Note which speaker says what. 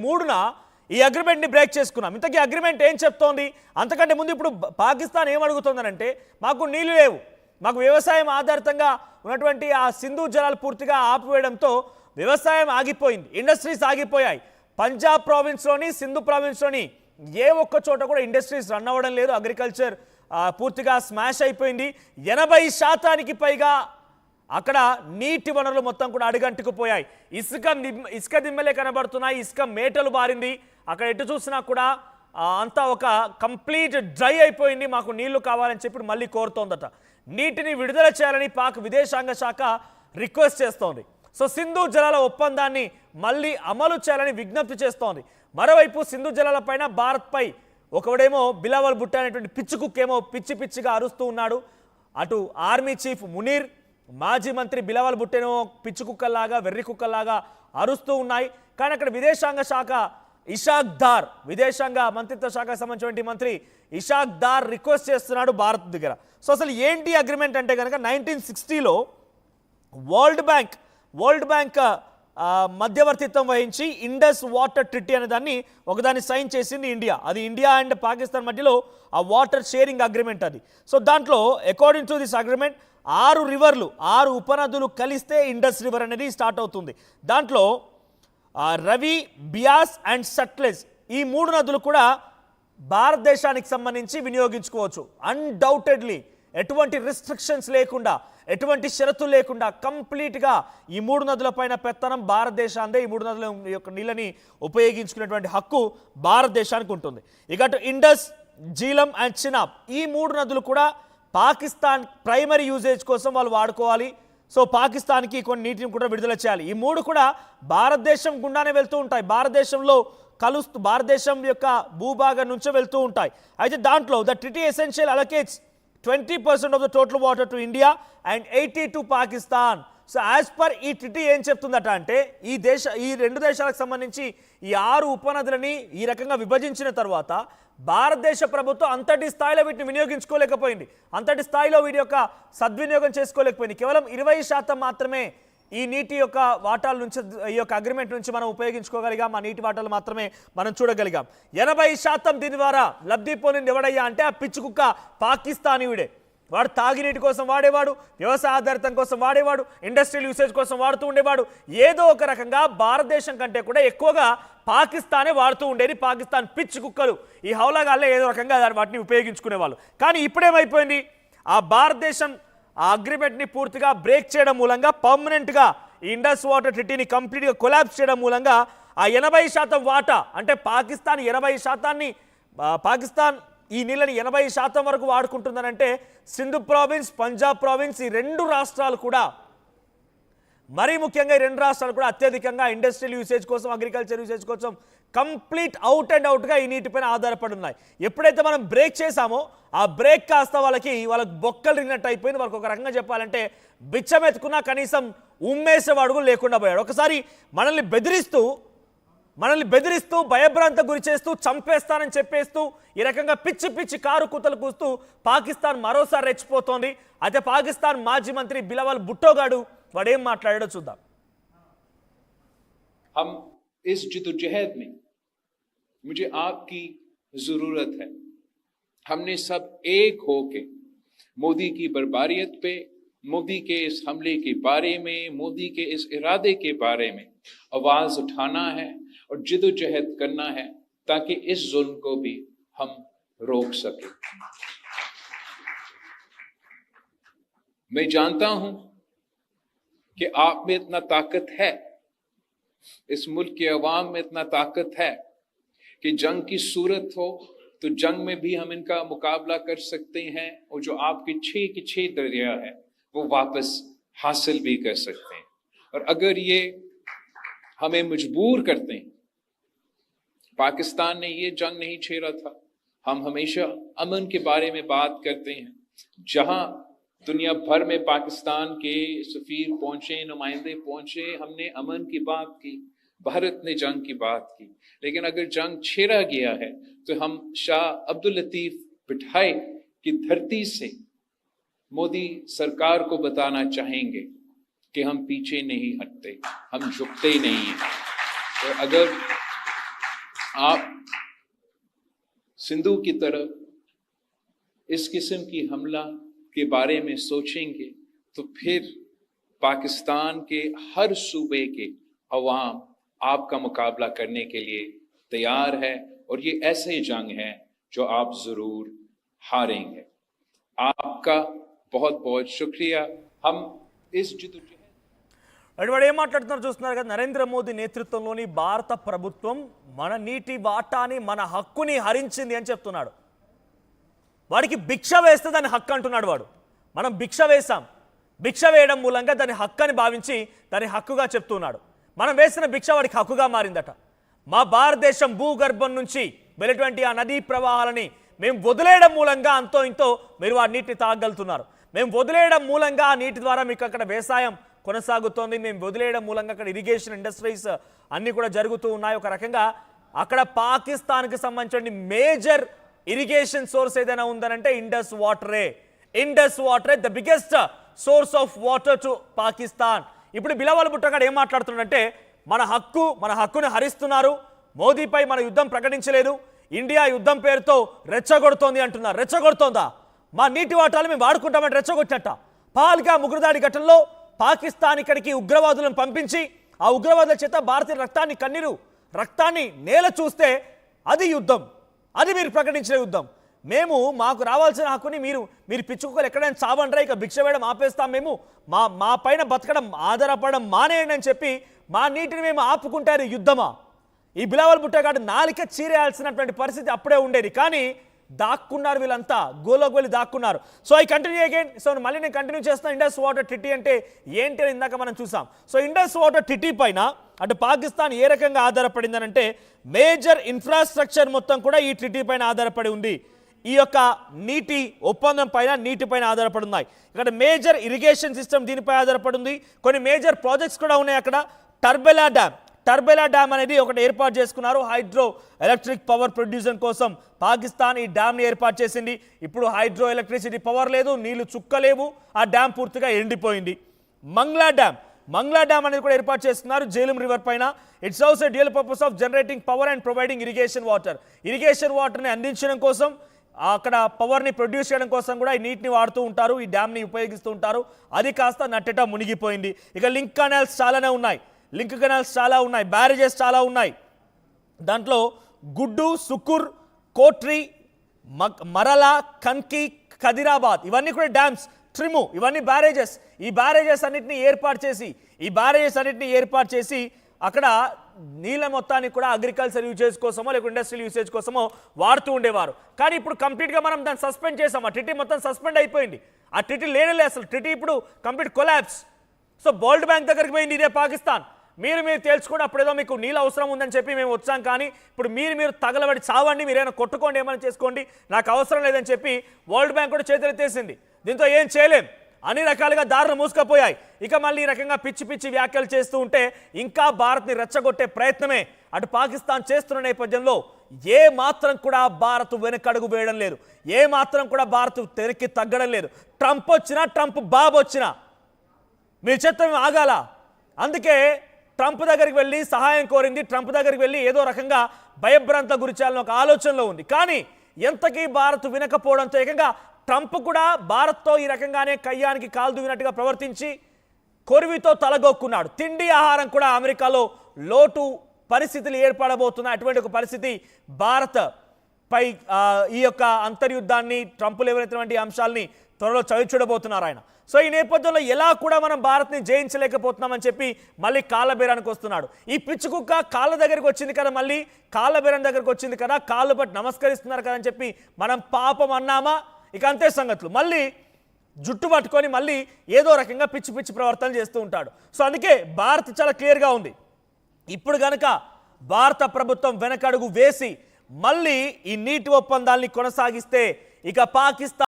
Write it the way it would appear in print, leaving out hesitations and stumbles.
Speaker 1: మూడున ఈ అగ్రిమెంట్ ని బ్రేక్ చేసుకున్నాం. ఇంతకీ అగ్రిమెంట్ ఏం చెప్తోంది? అంతకంటే ముందు ఇప్పుడు పాకిస్తాన్ ఏం అడుగుతోందనంటే, మాకు నీళ్లు లేవు, మాకు వ్యవసాయం ఆధారితంగా ఉన్నటువంటి ఆ సింధు జలాలు పూర్తిగా ఆపివేయడంతో వ్యవసాయం ఆగిపోయింది, ఇండస్ట్రీస్ ఆగిపోయాయి. పంజాబ్ ప్రావిన్స్లోని సింధు ప్రావిన్స్లోని ఏ ఒక్క చోట కూడా ఇండస్ట్రీస్ రన్ అవ్వడం లేదు. అగ్రికల్చర్ పూర్తిగా స్మాష్ అయిపోయింది. 80% పైగా అక్కడ నీటి వనరులు మొత్తం కూడా అడుగంటుకుపోయాయి. ఇసుక దిమ్మలే కనబడుతున్నాయి, ఇసుక మేటలు బారింది. అక్కడ ఎటు చూసినా కూడా అంతా ఒక కంప్లీట్ డ్రై అయిపోయింది. మాకు నీళ్లు కావాలని చెప్పి మళ్ళీ కోరుతోందట. నీటిని విడుదల చేయాలని పాక్ విదేశాంగ శాఖ రిక్వెస్ట్ చేస్తోంది. సో సింధు జలాల ఒప్పందాన్ని మళ్ళీ అమలు చేయాలని విజ్ఞప్తి చేస్తోంది. మరోవైపు సింధు జలాలపైన భారత్పై ఒకడేమో బిలావల్ భుట్టో అనేటువంటి పిచ్చి కుక్కేమో పిచ్చిగా అరుస్తూ ఉన్నాడు. అటు ఆర్మీ చీఫ్ మునీర్, మాజీ మంత్రి బిలావల్ భుట్టోనేమో పిచ్చి కుక్కల్లాగా వెర్రి కుక్కల్లాగా అరుస్తూ ఉన్నాయి. కానీ అక్కడ విదేశాంగ శాఖ ఇషాక్ దార్, విదేశాంగ మంత్రిత్వ శాఖకు సంబంధించిన మంత్రి ఇషాక్ దార్ రిక్వెస్ట్ చేస్తున్నాడు భారత్ దగ్గర. సో అసలు ఏంటి అగ్రిమెంట్ అంటే కనుక 1960లో వరల్డ్ బ్యాంక్ మధ్యవర్తిత్వం వహించి ఇండస్ వాటర్ ట్రిటీ అనే దాన్ని ఒకదాన్ని సైన్ చేసింది ఇండియా. అది ఇండియా అండ్ పాకిస్తాన్ మధ్యలో ఆ వాటర్ షేరింగ్ అగ్రిమెంట్ అది. సో దాంట్లో అకార్డింగ్ టు దిస్ అగ్రిమెంట్ 6 రివర్లు, 6 ఉపనదులు కలిస్తే ఇండస్ రివర్ అనేది స్టార్ట్ అవుతుంది. దాంట్లో రవి, బియాస్ అండ్ సట్లెజ్ ఈ 3 నదులు కూడా భారతదేశానికి సంబంధించి వినియోగించుకోవచ్చు. అన్డౌటెడ్లీ ఎటువంటి రిస్ట్రిక్షన్స్ లేకుండా, ఎటువంటి షరతులు లేకుండా కంప్లీట్గా ఈ 3 నదుల పైన పెత్తనం భారతదేశాందే. ఈ 3 నదుల యొక్క నీళ్ళని ఉపయోగించుకునేటువంటి హక్కు భారతదేశానికి ఉంటుంది. ఇక అటు ఇండస్, జీలం అండ్ చినాబ్ ఈ 3 నదులు కూడా పాకిస్తాన్ ప్రైమరీ యూజేజ్ కోసం వాళ్ళు వాడుకోవాలి. సో పాకిస్తాన్కి కొన్ని నీటిని కూడా విడుదల చేయాలి. ఈ 3 కూడా భారతదేశం గుండానే వెళ్తూ ఉంటాయి, భారతదేశంలో కలుస్తూ భారతదేశం యొక్క భూభాగం నుంచే వెళ్తూ ఉంటాయి. అయితే దాంట్లో the treaty essential allocates 20% of the total water to India and 80 to Pakistan. So as per ఈ ట్రిటీ ఏం చెప్తుందట అంటే, ఈ 2 దేశాలకు సంబంధించి ఈ 6 ఉపనదులని ఈ రకంగా విభజించిన తర్వాత భారతదేశ ప్రభుత్వం అంతటి స్థాయిలో వీటిని వినియోగించుకోలేకపోయింది, అంతటి స్థాయిలో వీటి యొక్క సద్వినియోగం చేసుకోలేకపోయింది. కేవలం 20% మాత్రమే ఈ నీటి యొక్క వాటాల నుంచి, ఈ యొక్క అగ్రిమెంట్ నుంచి మనం ఉపయోగించుకోగలిగాం. ఆ నీటి వాటాలు మాత్రమే మనం చూడగలిగాం. 80% దీని ద్వారా లబ్ధి పొందింది ఎవడయ్యా అంటే ఆ పిచ్చి కుక్క పాకిస్తానీయుడే. వాడు తాగినీటి కోసం వాడేవాడు, వ్యవసాయ ఆధారితం కోసం వాడేవాడు, ఇండస్ట్రియల్ యూసేజ్ కోసం వాడుతూ ఉండేవాడు. ఏదో ఒక రకంగా భారతదేశం కంటే కూడా ఎక్కువగా పాకిస్తానే వాడుతూ ఉండేది. పాకిస్తాన్ పిచ్చి కుక్కలు ఈ హౌలాగాల్లో ఏదో రకంగా వాటిని ఉపయోగించుకునేవాళ్ళు. కానీ ఇప్పుడేమైపోయింది, ఆ భారతదేశం ఆ అగ్రిమెంట్ని పూర్తిగా బ్రేక్ చేయడం మూలంగా, పర్మనెంట్గా ఈ ఇండస్ వాటర్ ట్రిటీని కంప్లీట్గా కొలాప్స్ చేయడం మూలంగా ఆ 80% వాటా అంటే పాకిస్తాన్ 80%ని పాకిస్తాన్ ఈ నీళ్ళని 80% వరకు వాడుకుంటుందనంటే సింధు ప్రావిన్స్, పంజాబ్ ప్రావిన్స్ ఈ 2 రాష్ట్రాలు కూడా, మరీ ముఖ్యంగా ఈ 2 రాష్ట్రాలు కూడా అత్యధికంగా ఇండస్ట్రియల్ యూసేజ్ కోసం, అగ్రికల్చర్ యూసేజ్ కోసం కంప్లీట్ అవుట్ అండ్ అవుట్గా ఈ నీటిపైన ఆధారపడి ఉన్నాయి. ఎప్పుడైతే మనం బ్రేక్ చేసామో ఆ బ్రేక్ కాస్త వాళ్ళకి బొక్కలు రిగినట్టు అయిపోయింది. వాళ్ళకి ఒక రకంగా చెప్పాలంటే బిచ్చమెత్తుకున్నా కనీసం ఉమ్మేసేవాడు కూడా లేకుండా పోయాడు. ఒకసారి మనల్ని బెదిరిస్తూ భయభ్రాంత గురి చేస్తూ చంపేస్తానని చెప్పేస్తూ ఈ రకంగా పిచ్చి కారు కూతలు కూస్తూ పాకిస్తాన్ మరోసారి రెచ్చిపోతోంది. అయితే పాకిస్తాన్ మాజీ మంత్రి బిలావల్ భుట్టో గాడు వాడేం మాట్లాడాడో చూద్దాం.
Speaker 2: हम इस जिद्दोजहद में मुझे आपकी जरूरत है. हमने सब एक होके मोदी की बर्बारियत पे, मोदी के इस हमले के बारे में, मोदी के इस इरादे के बारे में आवाज उठाना है और जिद्दोजहद करना है ताकि इस जुल्म को भी हम रोक सकें. मैं जानता हूं कि आप में इतना ताकत है, इस मुल्क के अवाम में इतना ताकत है कि जंग की सूरत हो तो जंग में भी हम इनका मुकाबला कर सकते हैं और जो आपके 6 के 6 दरिया है वो वापस हासिल भी कर सकते हैं. और अगर ये हमें मजबूर करते हैं, पाकिस्तान ने ये जंग नहीं छेड़ा था. हम हमेशा अमन के बारे में बात करते हैं. जहां दुनिया भर में पाकिस्तान के सफीर पहुंचे, नुमाइंदे पहुंचे, हमने अमन की बात की, भारत ने जंग की बात की. लेकिन अगर जंग छेड़ा गया है तो हम शाह अब्दुल लतीफ बिठाई की धरती से मोदी सरकार को बताना चाहेंगे कि हम पीछे नहीं हटते, हम झुकते ही नहीं हैं. तो अगर आप सिंधु की तरफ इस किस्म की हमला के बारे में सोचेंगे तो फिर पाकिस्तान के हर सूबे के अवाम आपका मुकाबला करने के लिए तैयार है और ये ऐसे जंग है जो आप जरूर हारेंगे। आपका बहुत बहुत शुक्रिया। हम इस जिद्दोजहद
Speaker 1: వాడు ఏం మాట్లాడుతున్నారు చూస్తున్నారు కదా, నరేంద్ర మోదీ నేతృత్వంలోని భారత ప్రభుత్వం మన నీటి వాటాని మన హక్కుని హరించింది అని చెప్తున్నాడు. వాడికి భిక్ష వేస్తే దాని హక్కు అంటున్నాడు వాడు. మనం భిక్ష వేసాం, భిక్ష వేయడం మూలంగా దాని హక్కు అని భావించి దాని హక్కుగా చెప్తున్నాడు. మనం వేసిన భిక్ష వాడికి హక్కుగా మారిందట. మా భారతదేశం భూగర్భం నుంచి వెళ్ళేటువంటి ఆ నదీ ప్రవాహాలని మేము వదిలేయడం మూలంగా అంతో ఇంతో మీరు ఆ నీటిని తాగలుగుతున్నారు. మేము వదిలేయడం మూలంగా ఆ నీటి ద్వారా మీకు అక్కడ వ్యవసాయం కొనసాగుతోంది. మేము వదిలేయడం మూలంగా అక్కడ ఇరిగేషన్ ఇండస్ట్రీస్ అన్నీ కూడా జరుగుతూ ఉన్నాయి. ఒక రకంగా అక్కడ పాకిస్తాన్కి సంబంధించిన మేజర్ ఇరిగేషన్ సోర్స్ ఏదైనా ఉందనంటే ఇండస్ వాటరే. ఇండస్ వాటరే the biggest source of water to Pakistan. ఇప్పుడు బిలావల్ భుట్టో ఏం మాట్లాడుతున్నాడంటే మన హక్కుని హరిస్తున్నారు, మోదీపై మన యుద్ధం ప్రకటించలేదు, ఇండియా యుద్ధం పేరుతో రెచ్చగొడుతోంది అంటున్నారు. రెచ్చగొడుతోందా? మా నీటి వాటాలు మేము వాడుకుంటామని రెచ్చగొచ్చినట్ట. పాల్గా ముగ్గురుదాడి ఘటనలో పాకిస్తాన్ ఇక్కడికి ఉగ్రవాదులను పంపించి ఆ ఉగ్రవాదుల చేత భారతీయ రక్తాన్ని నేల చూస్తే అది యుద్ధం, అది మీరు ప్రకటించిన యుద్ధం. మాకు రావాల్సిన హక్కుని మీరు పిచ్చుకోలు ఎక్కడైనా చావండ్రా, ఇక భిక్ష వేయడం ఆపేస్తాం, మేము మా పైన బతకడం ఆధారపడడం మానేయండి అని చెప్పి మా నీటిని మేము ఆపుకుంటారు యుద్ధమా? ఈ బిలావల్ భుట్టో గాడు నాలిక చీరేయాల్సినటువంటి పరిస్థితి అప్పుడే ఉండేది. కానీ దాక్కున్నారు వీళ్ళంతా, గోలోగోలి దాక్కున్నారు. So I continue again. So మళ్ళీ నేను కంటిన్యూ చేస్తాను. ఇండస్ వాటర్ ట్రీటీ అంటే ఏంటి అని ఇందాక మనం చూసాం. సో ఇండస్ వాటర్ ట్రీటీ పైన అంటే పాకిస్తాన్ ఏ రకంగా ఆధారపడిందనంటే మేజర్ ఇన్ఫ్రాస్ట్రక్చర్ మొత్తం కూడా ఈ ట్రీటీ పైన ఆధారపడి ఉంది. ఈ యొక్క నీటి ఒప్పందం పైన నీటిపైన ఆధారపడి ఉన్నాయి. ఇక్కడ మేజర్ ఇరిగేషన్ సిస్టమ్ దీనిపై ఆధారపడి ఉంది. కొన్ని మేజర్ ప్రాజెక్ట్స్ కూడా ఉన్నాయి అక్కడ. టర్బెలా డ్యామ్ అనేది ఒకటి ఏర్పాటు చేసుకున్నారు. హైడ్రో ఎలక్ట్రిక్ పవర్ ప్రొడ్యూషన్ కోసం పాకిస్తాన్ ఈ డ్యామ్ని ఏర్పాటు చేసింది. ఇప్పుడు హైడ్రో ఎలక్ట్రిసిటీ పవర్ లేదు, నీళ్లు చుక్కలేవు, ఆ డ్యామ్ పూర్తిగా ఎండిపోయింది. మంగ్లా డ్యామ్ అనేది కూడా ఏర్పాటు చేస్తున్నారు జేలుం రివర్ పైన. It's also a dual purpose of generating power and providing irrigation వాటర్ని అందించడం కోసం, అక్కడ పవర్ని ప్రొడ్యూస్ చేయడం కోసం కూడా ఈ నీటిని వాడుతూ ఉంటారు, ఈ డ్యామ్ని ఉపయోగిస్తూ ఉంటారు. అది కాస్త నట్టేట మునిగిపోయింది. ఇక లింక్ కెనాల్స్ చాలా ఉన్నాయి, బ్యారేజెస్ చాలా ఉన్నాయి. దాంట్లో గుడ్డు, సుకుర్, కోట్రి, మరలా, కన్కి, ఖదిరాబాద్ ఇవన్నీ కూడా డ్యామ్స్, ట్రిము ఇవన్నీ బ్యారేజెస్. ఈ బ్యారేజెస్ అన్నిటిని ఏర్పాటు చేసి అక్కడ నీళ్ళ మొత్తాన్ని కూడా అగ్రికల్చర్ యూసేజ్ కోసమో లేకపోతే ఇండస్ట్రియల్ యూసేజ్ కోసమో వాడుతూ ఉండేవారు. కానీ ఇప్పుడు కంప్లీట్గా మనం దాన్ని సస్పెండ్ చేసాం. ఆ ట్రీటీ మొత్తం సస్పెండ్ అయిపోయింది. ఆ ట్రీటీ లేనే అసలు. ట్రీటీ ఇప్పుడు complete collapse. So world bank దగ్గరికి పోయింది ఇదే పాకిస్తాన్. మీరు తేల్చుకోండి, అప్పుడేదో మీకు నీళ్ళు అవసరం ఉందని చెప్పి మేము వచ్చాం, కానీ ఇప్పుడు మీరు తగలబడి చావండి, మీరేమైనా కొట్టుకోండి, ఏమైనా చేసుకోండి, నాకు అవసరం లేదని చెప్పి వరల్డ్ బ్యాంక్ కూడా చేతులెత్తేసింది. దీంతో ఏం చేయలేం, అన్ని రకాలుగా దారులు మూసుకుపోయాయి. ఇక మళ్ళీ ఈ రకంగా పిచ్చి వ్యాఖ్యలు చేస్తూ ఉంటే ఇంకా భారత్ని రెచ్చగొట్టే ప్రయత్నమే అటు పాకిస్తాన్ చేస్తున్న నేపథ్యంలో ఏ మాత్రం కూడా భారత్ వెనకడుగు వేయడం లేదు, ఏ మాత్రం కూడా భారత్ వెనక్కి తగ్గడం లేదు. ట్రంప్ వచ్చినా, ట్రంప్ బాబు వచ్చినా మీరు చెత్తం ఆగాల. అందుకే ట్రంప్ దగ్గరికి వెళ్ళి సహాయం కోరింది, ట్రంప్ దగ్గరికి వెళ్ళి ఏదో రకంగా భయభ్రాంత గురి చేయాలని ఒక ఆలోచనలో ఉంది. కానీ ఎంతకీ భారత్ వినకపోవడంతో ఏకంగా ట్రంప్ కూడా భారత్తో ఈ రకంగానే కయ్యానికి కాలు దువ్వినట్టుగా ప్రవర్తించి కొరివితో తలగొక్కున్నాడు. తిండి ఆహారం కూడా అమెరికాలో లోటు పరిస్థితులు ఏర్పడబోతున్నాయి. అటువంటి ఒక పరిస్థితి భారత్ పై ఈ యొక్క అంతర్యుద్ధాన్ని, ట్రంప్ లేవనెత్తినటువంటి అంశాలని త్వరలో చవిచూడబోతున్నారు ఆయన. సో ఈ నేపథ్యంలో ఎలా కూడా మనం భారత్ని జయించలేకపోతున్నామని చెప్పి మళ్ళీ కాళ్ళబేరానికి వస్తున్నాడు. ఈ పిచ్చి కుక్క కాళ్ళ దగ్గరికి వచ్చింది కదా, మళ్ళీ కాళ్ళబేరం దగ్గరికి వచ్చింది కదా, కాళ్ళు పట్టి నమస్కరిస్తున్నారు కదా అని చెప్పి మనం పాపం అన్నామా? ఇక అంతే సంగతులు. మళ్ళీ జుట్టు పట్టుకొని మళ్ళీ ఏదో రకంగా పిచ్చి ప్రవర్తన చేస్తూ ఉంటాడు. సో అందుకే భారత్ చాలా క్లియర్గా ఉంది. ఇప్పుడు గనక భారత ప్రభుత్వం వెనకడుగు వేసి మళ్ళీ ఈ నీటి ఒప్పందాల్ని కొనసాగిస్తే ఇక పాకిస్తాన్